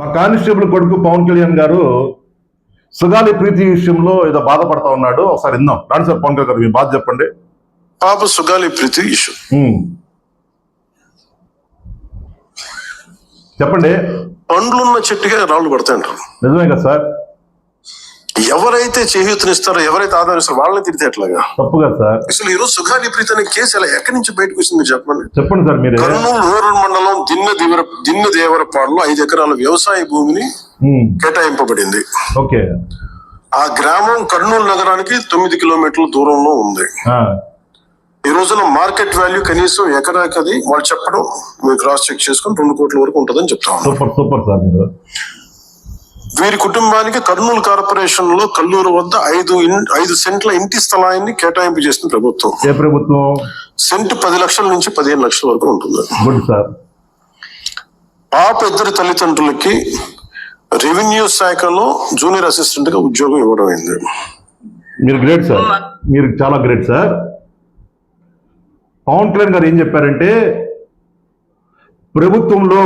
మా కానిస్టేబుల్ కొడుకు పవన్ కళ్యాణ్ గారు సుగాలి ప్రీతి విషయంలో ఏదో బాధపడతా ఉన్నాడు. ఒకసారి విందాం. రాండి సార్ పవన్ కళ్యాణ్ గారు, మీ బాధ చెప్పండి. పాప సుగాలి ప్రీతి ఇష్యూ చెప్పండి. పండ్లున్న చెట్టుగా రాళ్ళు పడతాయంటారు. నిజమే కదా సార్? ఎవరైతే చేయూతనిస్తారో, ఎవరైతే ఆధారిస్తారో వాళ్ళని తిరితే ఎట్లాగా? తప్పు కదా సార్? అసలు ఈ రోజు సుగాలి ప్రీతి అనే కేసు ఎలా ఎక్కడి నుంచి బయటకు వచ్చింది మీరు చెప్పండి. చెప్పండి సార్. మీరు కర్నూలు రూరల్ మండలం దిన్న దేవరపాడులో 5 ఎకరాల వ్యవసాయ భూమిని కేటాయింపబడింది. ఓకే. ఆ గ్రామం కర్నూలు నగరానికి 9 కిలోమీటర్ల దూరంలో ఉంది. ఈ రోజున మార్కెట్ వాల్యూ కనీసం ఎకరాకి అది వాళ్ళు చెప్పడం మీరు క్రాస్ చెక్ చేసుకుని 2 కోట్ల వరకు ఉంటుందని చెప్తాం. Super super sir. మీరు వీరి కుటుంబానికి కర్నూలు కార్పొరేషన్ లో కల్లూరు వద్ద 5 సెంట్ల ఇంటి స్థలాన్ని కేటాయింపు చేసిన ప్రభుత్వం. ఏ ప్రభుత్వం? సెంట్ 10 లక్షల నుంచి 15 లక్షల వరకు ఉంటుంది. Good sir. పాప ఇద్దరు తల్లిదండ్రులకి రెవెన్యూ శాఖలో జూనియర్ అసిస్టెంట్ గా ఉద్యోగం ఇవ్వడం అయింది. మీరు గ్రేట్ సార్. మీరు చాలా గ్రేట్ సార్. పవన్ కళ్యాణ్ గారు ఏం చెప్పారంటే, ప్రభుత్వంలో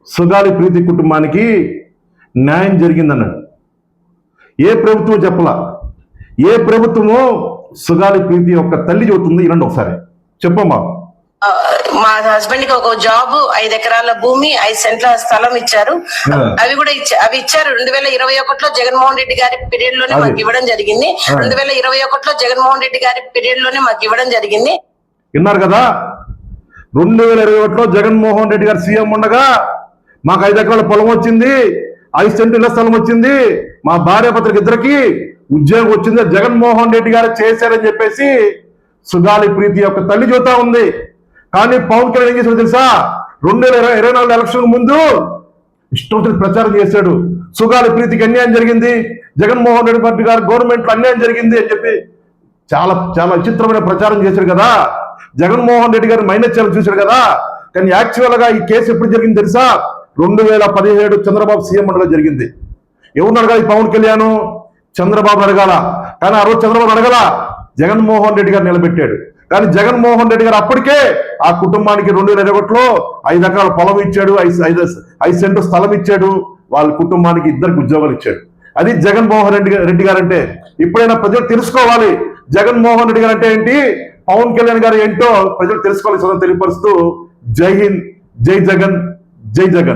సుగాలి ప్రీతి కుటుంబానికి న్యాయం జరిగిందన్నాడు. ఏ ప్రభుత్వం చెప్పలా. ఏ ప్రభుత్వమో సుగాలి ప్రీతి యొక్క తల్లి చెబుతుంది. ఇలాంటి ఒకసారి చెప్పమ్మా. మా హస్బెండ్ కి ఒక జాబ్, 5 ఎకరాల భూమి, 5 సెంట్ల స్థలం ఇచ్చారు. అవి కూడా ఇచ్చారు 2021లో జగన్మోహన్ రెడ్డి గారి పీరియడ్ లోనే మాకు ఇవ్వడం జరిగింది. 2021లో జగన్మోహన్ రెడ్డి గారి పీరియడ్ లోనే మాకు ఇవ్వడం జరిగింది. విన్నారు కదా? 2021లో జగన్మోహన్ రెడ్డి గారు సీఎం ఉండగా మాకు 5 ఎకరాల పొలం వచ్చింది, 5 సెంట్ల స్థలం వచ్చింది, మా భార్య భర్తలకు ఇద్దరికి ఉద్యోగం వచ్చింది, జగన్మోహన్ రెడ్డి గారు చేశారని చెప్పేసి సుగాలి ప్రీతి యొక్క తల్లి చెబుతా ఉంది. కానీ పవన్ కళ్యాణ్ ఏం చేశాడు తెలుసా? 2024 ఎలక్షన్ ముందు ఇష్టం ప్రచారం చేశాడు. సుగాలి ప్రీతికి అన్యాయం జరిగింది, జగన్మోహన్ రెడ్డి గారు గవర్నమెంట్ లో అన్యాయం జరిగింది అని చెప్పి చాలా చాలా విచిత్రమైన ప్రచారం చేశాడు కదా. జగన్మోహన్ రెడ్డి గారిని మైనస్ చేయాలని చూశాడు కదా. కానీ యాక్చువల్ గా ఈ కేసు ఎప్పుడు జరిగింది తెలుసా? 2017 చంద్రబాబు సీఎం ఉండగా జరిగింది. ఎవరిని అడగాలి? పవన్ కళ్యాణ్ చంద్రబాబు అడగాల. కానీ ఆ రోజు చంద్రబాబు అడగల, జగన్మోహన్ రెడ్డి గారు నిలబెట్టాడు. కానీ జగన్మోహన్ రెడ్డి గారు అప్పటికే ఆ కుటుంబానికి 2021లో 5 ఎకరాల పొలం ఇచ్చాడు, 5 సెంట్లు స్థలం ఇచ్చాడు, వాళ్ళ కుటుంబానికి 2 ఉద్యోగాలు ఇచ్చాడు. అది జగన్మోహన్ రెడ్డి గారు అంటే. ఇప్పుడైనా ప్రజలు తెలుసుకోవాలి జగన్మోహన్ రెడ్డి గారు అంటే ఏంటి, పవన్ కళ్యాణ్ గారు ఏంటో ప్రజలు తెలుసుకోవాలి. తెలియపరుస్తూ జై హింద్, జై జగన్, జై జగన్.